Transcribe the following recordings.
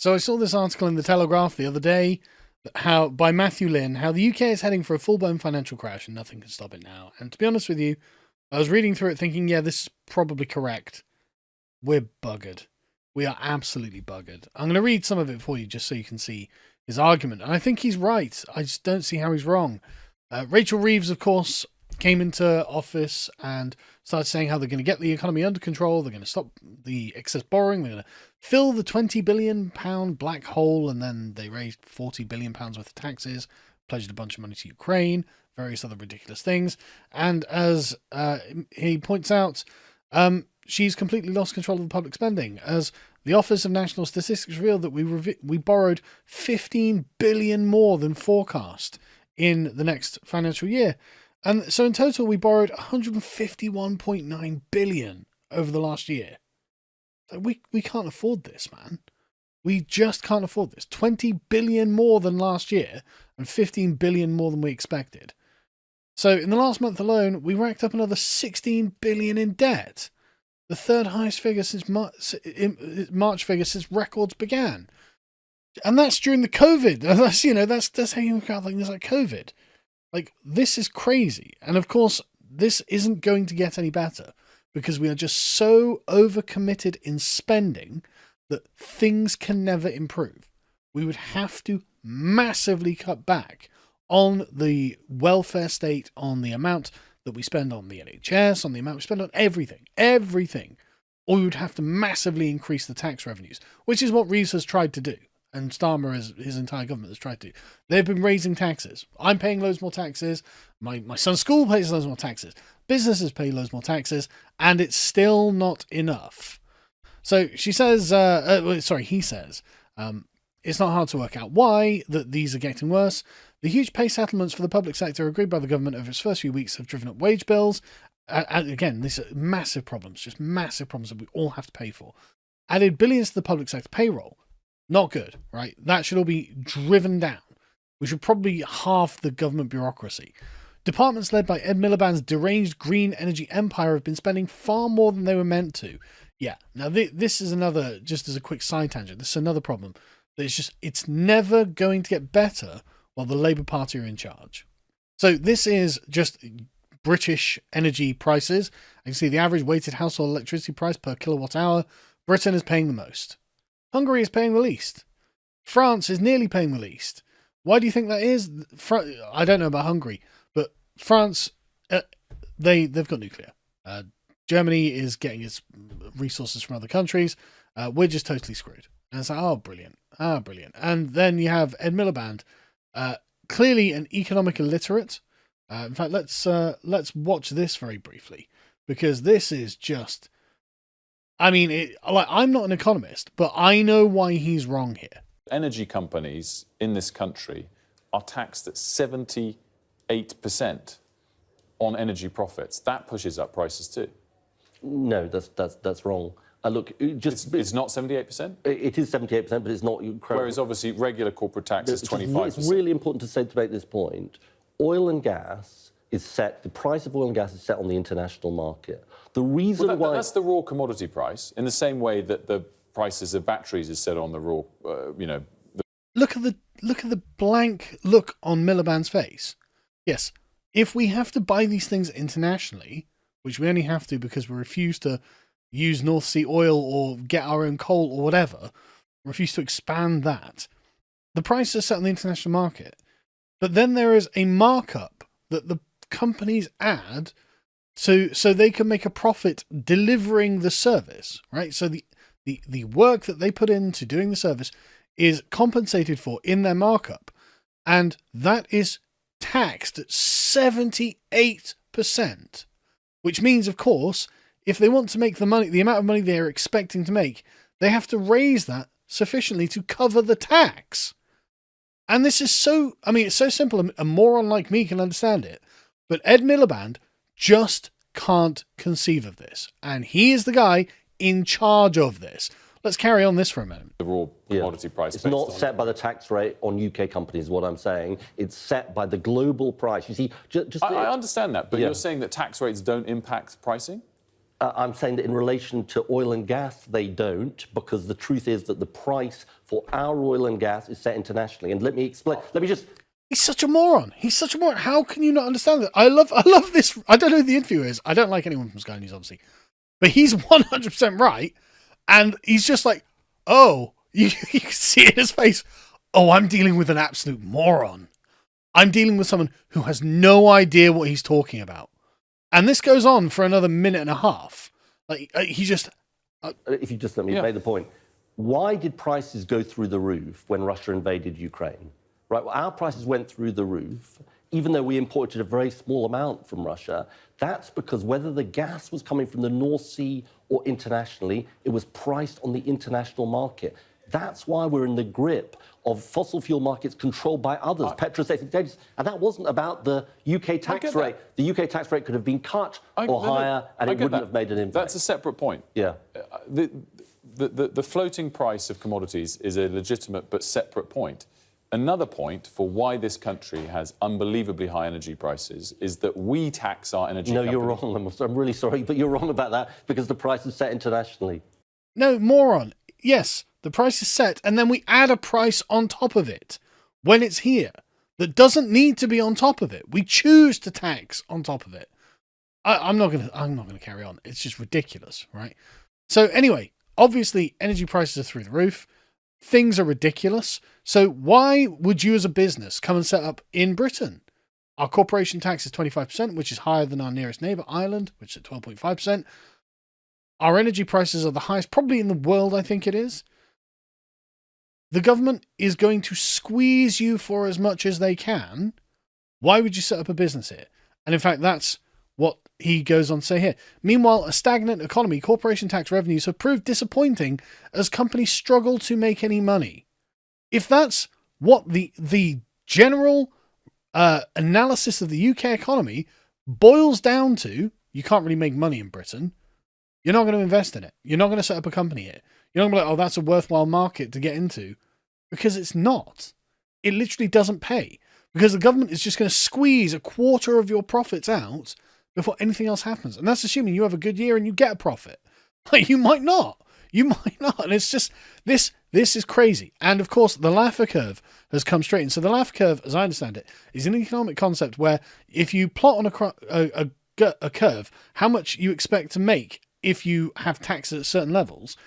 So I saw this article in the Telegraph the other day, by Matthew Lynn, how the UK is heading for a full-blown financial crash and nothing can stop it now. And to be honest with you, I was reading through it thinking, yeah, this is probably correct. We're buggered. We are absolutely buggered. I'm going to read some of it for you just so you can see his argument. And I think he's right. I just don't see how he's wrong. Rachel Reeves, of course, came into office and started saying how they're going to get the economy under control. They're going to stop the excess borrowing. They're going to fill the £20 billion black hole. And then they raised £40 billion worth of taxes, pledged a bunch of money to Ukraine, various other ridiculous things. And as he points out, she's completely lost control of the public spending, as the Office of National Statistics revealed that we borrowed 15 billion more than forecast in the next financial year. And so in total, we borrowed 151.9 billion over the last year. So we can't afford this, man. We just can't afford this. 20 billion more than last year and 15 billion more than we expected. So in the last month alone, we racked up another 16 billion in debt. The third highest figure since March figure since records began. And that's during the COVID. That's how you look at things like COVID. Like, this is crazy. And of course, this isn't going to get any better because we are just so overcommitted in spending that things can never improve. We would have to massively cut back on the welfare state, on the amount that we spend on the NHS, on the amount we spend on everything. Or we would have to massively increase the tax revenues, which is what Reeves has tried to do. And Starmer, his entire government, has tried to. They've been raising taxes. I'm paying loads more taxes. My son's school pays loads more taxes. Businesses pay loads more taxes. And it's still not enough. So she says, he says, it's not hard to work out why that these are getting worse. The huge pay settlements for the public sector agreed by the government over its first few weeks have driven up wage bills. And again, these are massive problems that we all have to pay for. Added billions to the public sector payroll. Not good, right? That should all be driven down. We should probably halve the government bureaucracy. Departments led by Ed Miliband's deranged green energy empire have been spending far more than they were meant to. Yeah, now this is another, just as a quick side tangent, this is another problem. It's never going to get better while the Labour Party are in charge. So this is just British energy prices. You can see the average weighted household electricity price per kilowatt hour. Britain is paying the most. Hungary is paying the least. France is nearly paying the least. Why do you think that is? I don't know about Hungary, but France, they've got nuclear. Germany is getting its resources from other countries. We're just totally screwed. And it's like, brilliant. And then you have Ed Miliband, clearly an economic illiterate. In fact, let's watch this very briefly, because this is just... I'm not an economist, but I know why he's wrong here. Energy companies in this country are taxed at 78% on energy profits. That pushes up prices too. No, that's wrong. Look, it's not 78%? It is 78%, but it's not incredible. Whereas obviously regular corporate tax is 25%. It's really important to make this point. Oil and gas is set, the price of oil and gas is set on the international market. The reason why... That's the raw commodity price, in the same way that the prices of batteries is set on the raw, Look at the blank look on Miliband's face. Yes, if we have to buy these things internationally, which we only have to because we refuse to use North Sea oil or get our own coal or whatever, refuse to expand that, the price is set on the international market. But then there is a markup that the companies add so they can make a profit delivering the service, right? So the work that they put into doing the service is compensated for in their markup, and that is taxed at 78%, which means, of course, if they want to make the amount of money they're expecting to make, they have to raise that sufficiently to cover the tax. And this is it's so simple, a moron like me can understand it. But Ed Miliband just can't conceive of this. And he is the guy in charge of this. Let's carry on this for a moment. The raw commodity price. It's not set by the tax rate on UK companies, is what I'm saying. It's set by the global price. You see, I understand that, but you're saying that tax rates don't impact pricing? I'm saying that in relation to oil and gas, they don't, because the truth is that the price for our oil and gas is set internationally. And let me explain. Let me just. He's such a moron. He's such a moron. How can you not understand that? I love this. I don't know who the interviewer is. I don't like anyone from Sky News, obviously, but he's 100% right, and he's just like, oh, you can see it in his face. Oh, I'm dealing with an absolute moron. I'm dealing with someone who has no idea what he's talking about. And this goes on for another minute and a half. Like, he just... if you just let me make the point. Why did prices go through the roof when Russia invaded Ukraine? Right, well, our prices went through the roof, even though we imported a very small amount from Russia. That's because whether the gas was coming from the North Sea or internationally, it was priced on the international market. That's why we're in the grip of fossil fuel markets controlled by others, petrostates, exchanges. And that wasn't about the UK tax rate. The UK tax rate could have been cut or higher, and it wouldn't have made an impact. That's a separate point. Yeah. The floating price of commodities is a legitimate but separate point. Another point for why this country has unbelievably high energy prices is that we tax our energy companies. You're wrong. I'm really sorry, but you're wrong about that because the price is set internationally. No, moron. Yes, the price is set, and then we add a price on top of it when it's here that doesn't need to be on top of it. We choose to tax on top of it. I'm not gonna carry on. It's just ridiculous, right? So anyway, obviously, energy prices are through the roof. Things are ridiculous. So why would you as a business come and set up in Britain? Our corporation tax is 25%, which is higher than our nearest neighbour, Ireland, which is at 12.5%. Our energy prices are the highest probably in the world, I think it is. The government is going to squeeze you for as much as they can. Why would you set up a business here? And in fact, that's what he goes on to say here. Meanwhile, a stagnant economy, corporation tax revenues have proved disappointing as companies struggle to make any money. If that's what the general analysis of the UK economy boils down to, you can't really make money in Britain. You're not going to invest in it. You're not going to set up a company here. You're not going to be like, oh, that's a worthwhile market to get into. Because it's not. It literally doesn't pay. Because the government is just going to squeeze a quarter of your profits out before anything else happens. And that's assuming you have a good year and you get a profit. Like, you might not. You might not. And it's just, this is crazy. And of course, the Laffer curve has come straight in. So the Laffer curve, as I understand it, is an economic concept where if you plot on a curve how much you expect to make if you have taxes at certain levels,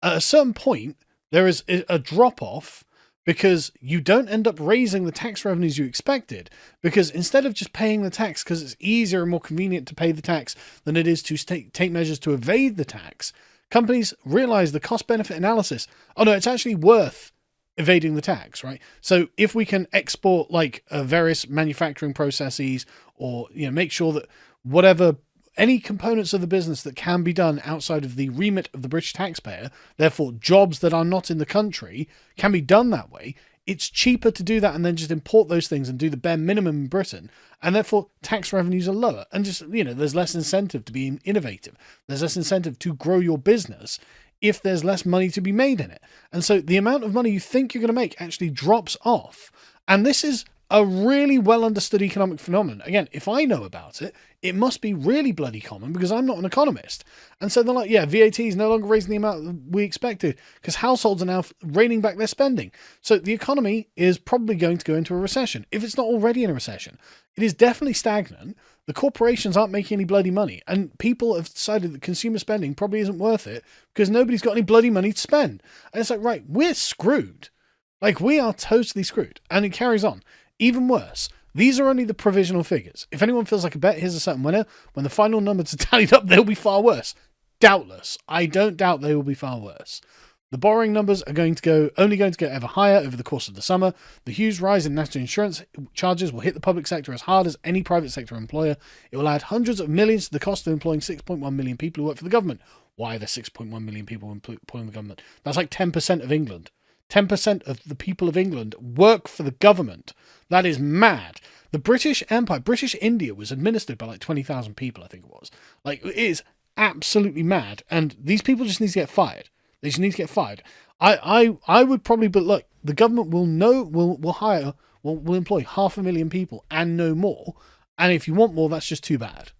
at a certain point, there is a drop-off because you don't end up raising the tax revenues you expected, because instead of just paying the tax because it's easier and more convenient to pay the tax than it is to take measures to evade the tax, companies realize the cost-benefit analysis. Oh, no, it's actually worth evading the tax, right? So if we can export like various manufacturing processes or make sure that whatever any components of the business that can be done outside of the remit of the British taxpayer, therefore jobs that are not in the country, can be done that way, it's cheaper to do that and then just import those things and do the bare minimum in Britain, and therefore tax revenues are lower. And just, there's less incentive to be innovative. There's less incentive to grow your business if there's less money to be made in it. And so the amount of money you think you're going to make actually drops off. And this is a really well understood economic phenomenon. Again, if I know about it, it must be really bloody common because I'm not an economist. And so they're like, yeah, VAT is no longer raising the amount we expected because households are now reining back their spending. So the economy is probably going to go into a recession. If it's not already in a recession, it is definitely stagnant. The corporations aren't making any bloody money. And people have decided that consumer spending probably isn't worth it because nobody's got any bloody money to spend. And it's like, right, we're screwed. Like, we are totally screwed. And it carries on. Even worse, these are only the provisional figures. If anyone feels like a bet, here's a certain winner. When the final numbers are tallied up, they'll be far worse. Doubtless. I don't doubt they will be far worse. The borrowing numbers are only going to go ever higher over the course of the summer. The huge rise in national insurance charges will hit the public sector as hard as any private sector employer. It will add hundreds of millions to the cost of employing 6.1 million people who work for the government. Why are there 6.1 million people employing the government? That's like 10% of England. 10% of the people of England work for the government. That is mad. The British Empire, British India was administered by like 20,000 people, I think it was. Like, it is absolutely mad. And these people just need to get fired. They just need to get fired. I would probably, but look, the government will employ 500,000 people and no more. And if you want more, that's just too bad.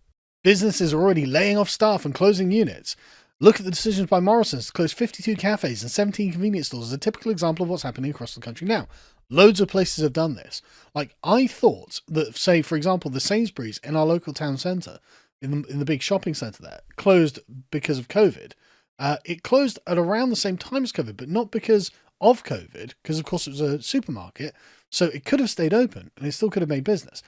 Businesses are already laying off staff and closing units. Look at the decisions by Morrison's to close 52 cafes and 17 convenience stores as a typical example of what's happening across the country now. Loads of places have done this. Like, I thought that, say, for example, the Sainsbury's in our local town centre, in the big shopping centre there, closed because of COVID. It closed at around the same time as COVID, but not because of COVID, because, of course, it was a supermarket, so it could have stayed open, and it still could have made business.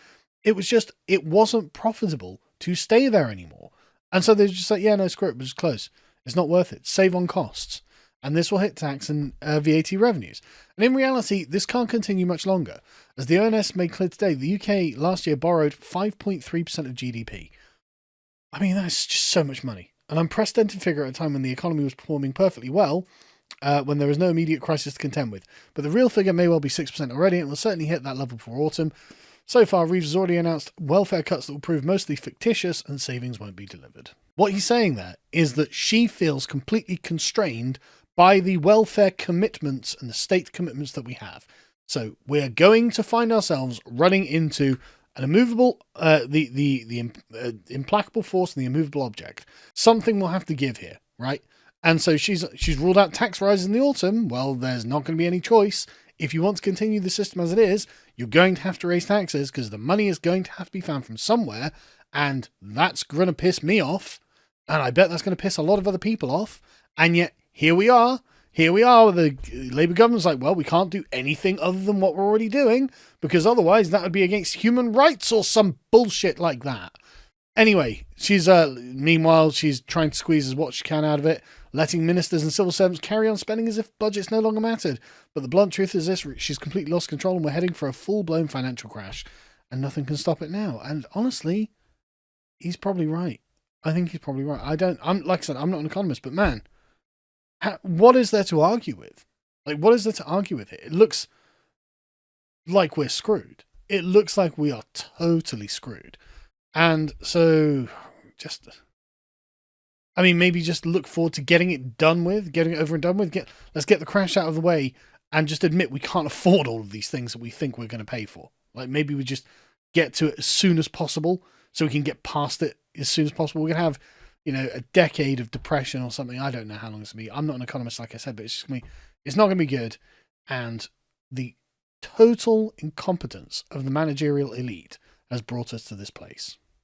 It was just, it wasn't profitable to stay there anymore. And so they're just like, yeah, no, screw it, we'll just close. It's not worth it. Save on costs. And this will hit tax and VAT revenues. And in reality, this can't continue much longer. As the ONS made clear today, the UK last year borrowed 5.3% of GDP. I mean, that's just so much money. An unprecedented figure at a time when the economy was performing perfectly well, when there was no immediate crisis to contend with. But the real figure may well be 6% already, and will certainly hit that level before autumn. So far, Reeves has already announced welfare cuts that will prove mostly fictitious and savings won't be delivered. What he's saying there is that she feels completely constrained by the welfare commitments and the state commitments that we have. So we're going to find ourselves running into an immovable, implacable force and the immovable object. Something will have to give here, right? And so she's ruled out tax rises in the autumn. Well, there's not going to be any choice. If you want to continue the system as it is, you're going to have to raise taxes because the money is going to have to be found from somewhere, and that's going to piss me off, and I bet that's going to piss a lot of other people off. And yet, here we are. The Labour government's like, well, we can't do anything other than what we're already doing because otherwise that would be against human rights or some bullshit like that. Anyway, meanwhile, she's trying to squeeze as what she can out of it, letting ministers and civil servants carry on spending as if budgets no longer mattered. But the blunt truth is this, she's completely lost control and we're heading for a full-blown financial crash and nothing can stop it now. And honestly, he's probably right. I think he's probably right. Like I said, I'm not an economist, but man, what is there to argue with? Like, what is there to argue with here? It looks like we're screwed. It looks like we are totally screwed. And so maybe just look forward to getting it over and done with. Let's get the crash out of the way and just admit we can't afford all of these things that we think we're going to pay for. Like, maybe we just get to it as soon as possible so we can get past it as soon as possible. We're going to have, a decade of depression or something. I don't know how long it's going to be. I'm not an economist, like I said, but it's not going to be good. And the total incompetence of the managerial elite has brought us to this place.